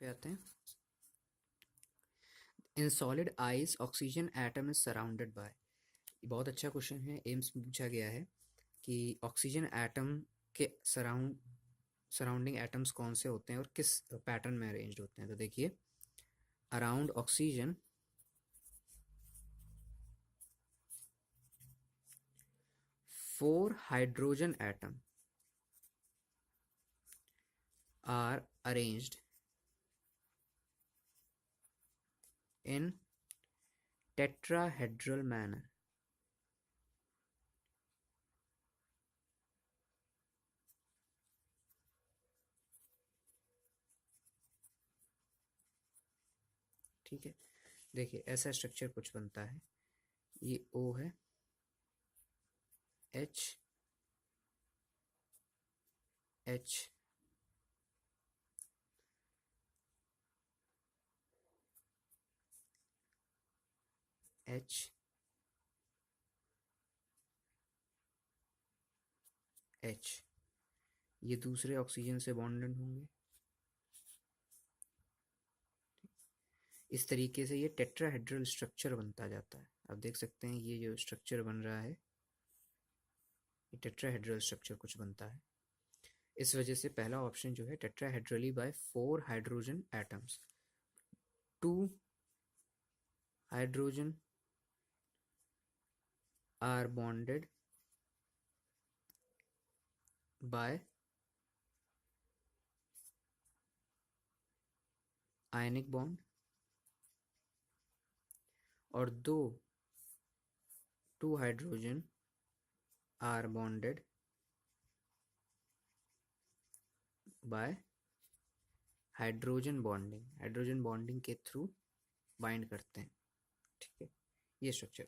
पे आते हैं। In solid ice oxygen atom is surrounded by. बहुत अच्छा क्वेश्चन है, एम्स में पूछा गया है कि ऑक्सीजन एटम के सराउंडिंग एटम्स कौन से होते हैं और किस पैटर्न में अरेंज्ड होते हैं। तो देखिए, around oxygen 4 hydrogen atom are arranged in tetrahedral manner. ठीक है, देखिए ऐसा स्ट्रक्चर कुछ बनता है। ये O है, H H H H, ये दूसरे ऑक्सीजन से बॉन्डेड होंगे। इस तरीके से ये टेट्राहेड्रल स्ट्रक्चर बनता जाता है। आप देख सकते हैं ये जो स्ट्रक्चर बन रहा है, ये टेट्राहेड्रल स्ट्रक्चर कुछ बनता है। इस वजह से पहला ऑप्शन जो है, tetrahedrally by 4 hydrogen atoms, 2 hydrogen are bonded by ionic bond और 2 hydrogen are bonded by hydrogen bonding के थ्रू बाइंड करते हैं। ठीक है, ये स्ट्रक्चर